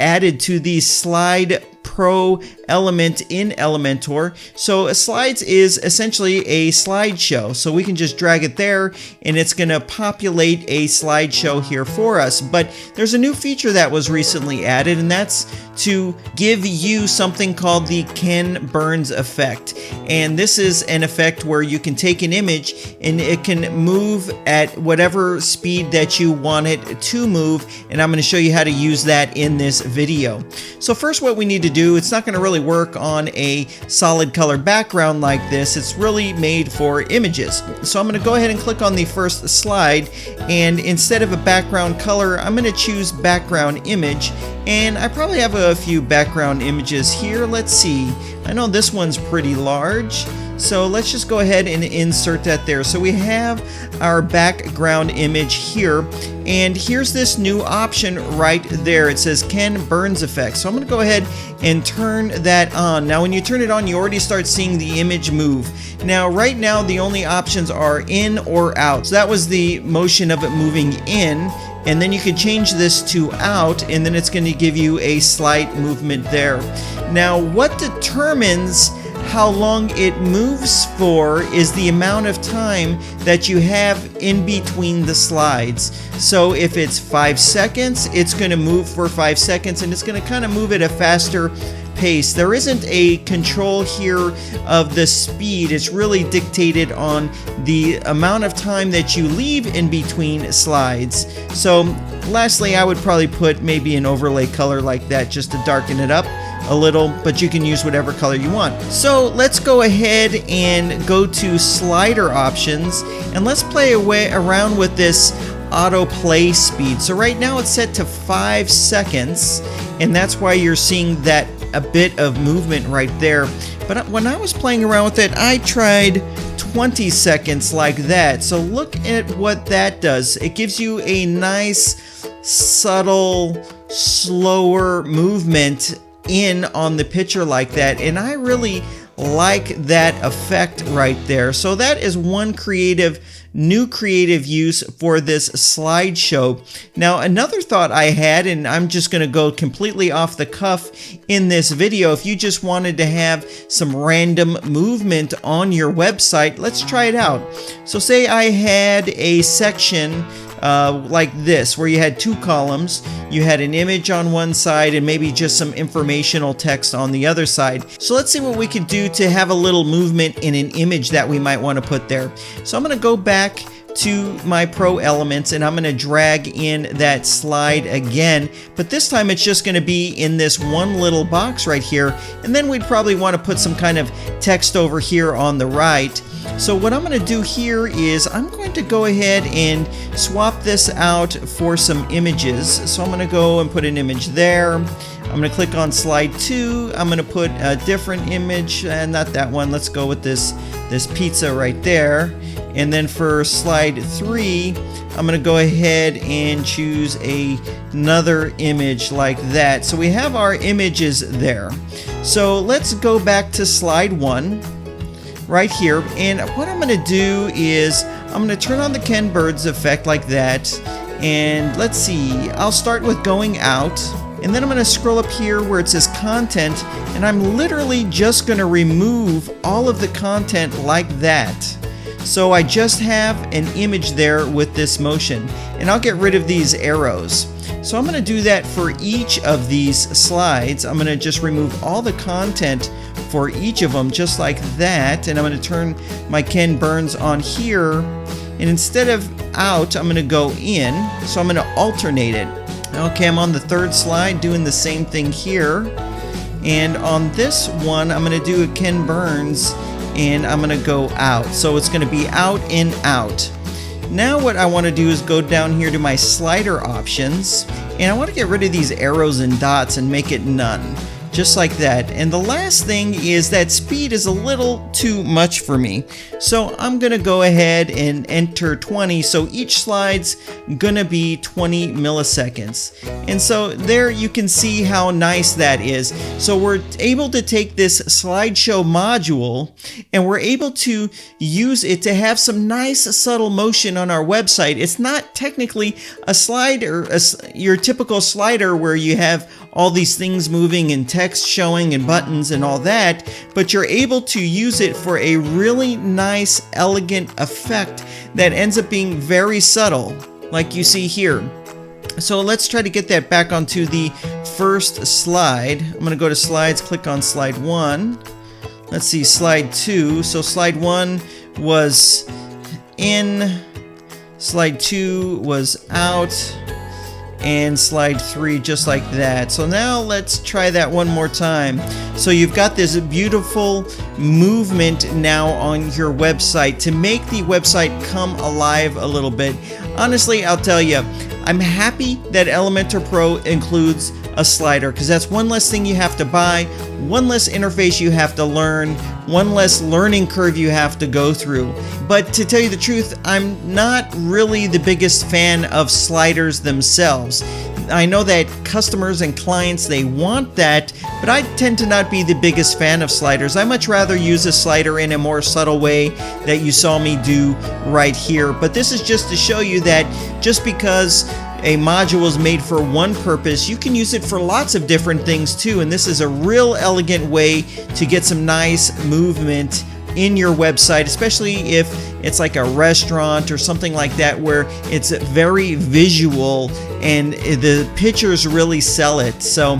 added to the Slide Pro element in Elementor. So slides is essentially a slideshow. So we can just drag it there and it's going to populate a slideshow here for us. But there's a new feature that was recently added, and that's to give you something called the Ken Burns effect. And this is an effect where you can take an image and it can move at whatever speed that you want it to move. And I'm going to show you how to use that in this video. So first, what we need to do, it's not going to really work on a solid color background like this. It's really made for images. So I'm going to go ahead and click on the first slide, and instead of a background color, I'm going to choose background image. And I probably have a few background images here. Let's see. I know this one's pretty large, so let's just go ahead and insert that there. So we have our background image here, and here's this new option right there. It says Ken Burns effect. So I'm going to go ahead and turn that on. Now when you turn it on, you already start seeing the image move. Now right now the only options are in or out. So that was the motion of it moving in. And then you can change this to out, and then it's going to give you a slight movement there. Now, what determines how long it moves for is the amount of time that you have in between the slides. So if it's 5 seconds, it's going to move for 5 seconds, and it's going to kind of move at a faster pace. There isn't a control here of the speed. It's really dictated on the amount of time that you leave in between slides. So lastly, I would probably put maybe an overlay color like that just to darken it up a little, but you can use whatever color you want. So let's go ahead and go to slider options, and let's play around with this autoplay speed. So right now it's set to 5 seconds, and that's why you're seeing that a bit of movement right there. But when I was playing around with it, I tried 20 seconds like that. So look at what that does. It gives you a nice, subtle, slower movement in on the picture like that, and I really like that effect right there. So that is one new creative use for this slideshow. Now another thought I had, and I'm just going to go completely off the cuff in this video, if you just wanted to have some random movement on your website, let's try it out. So say I had a section like this, where you had 2 columns. You had an image on one side and maybe just some informational text on the other side. So let's see what we can do to have a little movement in an image that we might want to put there. So I'm going to go back to my Pro elements, and I'm going to drag in that slide again, but this time it's just going to be in this one little box right here, and then we'd probably want to put some kind of text over here on the right. So what I'm going to do here is I'm going to go ahead and swap this out for some images. So I'm going to go and put an image there. I'm going to click on slide 2. I'm going to put a different image, and not that one. Let's go with this pizza right there. And then for slide 3, I'm going to go ahead and choose another image like that. So we have our images there. So let's go back to slide 1 right here. And what I'm going to do is I'm going to turn on the Ken Burns effect like that. And let's see, I'll start with going out. And then I'm going to scroll up here where it says content, and I'm literally just going to remove all of the content like that. So I just have an image there with this motion, and I'll get rid of these arrows. So I'm going to do that for each of these slides. I'm going to just remove all the content for each of them just like that, and I'm going to turn my Ken Burns on here, and instead of out, I'm going to go in. So I'm going to alternate it. Okay, I'm on the 3rd slide doing the same thing here, and on this one I'm going to do a Ken Burns, and I'm going to go out. So it's going to be out and out. Now what I want to do is go down here to my slider options, and I want to get rid of these arrows and dots and make it none. Just like that. And the last thing is that speed is a little too much for me. So I'm going to go ahead and enter 20. So each slide's going to be 20 milliseconds. And so there you can see how nice that is. So we're able to take this slideshow module and we're able to use it to have some nice subtle motion on our website. It's not technically a slider, your typical slider where you have all these things moving and text showing and buttons and all that, but you're able to use it for a really nice, elegant effect that ends up being very subtle, like you see here. So let's try to get that back onto the first slide. I'm going to go to slides, click on slide 1. Let's see, slide 2. So slide 1 was in, slide 2 was out, and slide 3 just like that. So now let's try that one more time. So you've got this beautiful movement now on your website to make the website come alive a little bit. Honestly, I'll tell you, I'm happy that Elementor Pro includes a slider, because that's one less thing you have to buy, one less interface you have to learn, one less learning curve you have to go through. But to tell you the truth, I'm not really the biggest fan of sliders themselves. I know that customers and clients, they want that, but I tend to not be the biggest fan of sliders. I much rather use a slider in a more subtle way that you saw me do right here. But this is just to show you that just because a module is made for one purpose, you can use it for lots of different things too. And this is a real elegant way to get some nice movement in your website, especially if it's like a restaurant or something like that where it's very visual and the pictures really sell it. So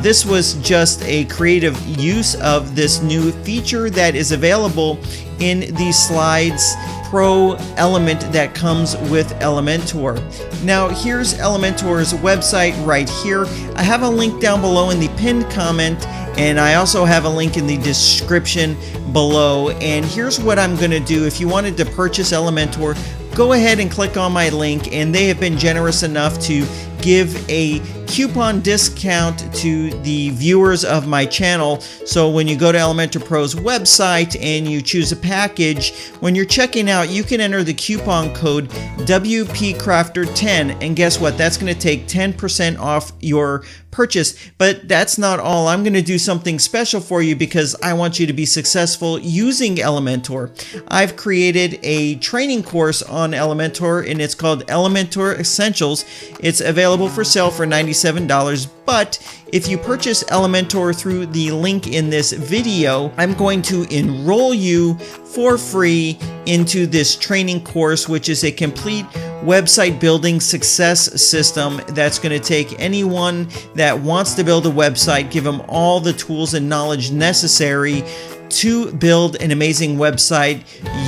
this was just a creative use of this new feature that is available in the Slides Pro element that comes with Elementor. Now here's Elementor's website right here. I have a link down below in the pinned comment, and I also have a link in the description below. And here's what I'm going to do. If you wanted to purchase Elementor, go ahead and click on my link, and they have been generous enough to give a coupon discount to the viewers of my channel. So when you go to Elementor Pro's website and you choose a package, when you're checking out, you can enter the coupon code WPCrafter10, and guess what? That's going to take 10% off your purchase. But that's not all. I'm going to do something special for you because I want you to be successful using Elementor. I've created a training course on Elementor, and it's called Elementor Essentials. It's available for sale for $97, but if you purchase Elementor through the link in this video, I'm going to enroll you for free into this training course, which is a complete website building success system that's going to take anyone that wants to build a website, give them all the tools and knowledge necessary to build an amazing website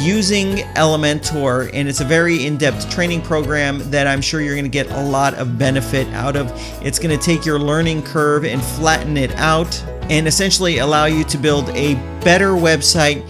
using Elementor. And it's a very in-depth training program that I'm sure you're going to get a lot of benefit out of. It's going to take your learning curve and flatten it out and essentially allow you to build a better website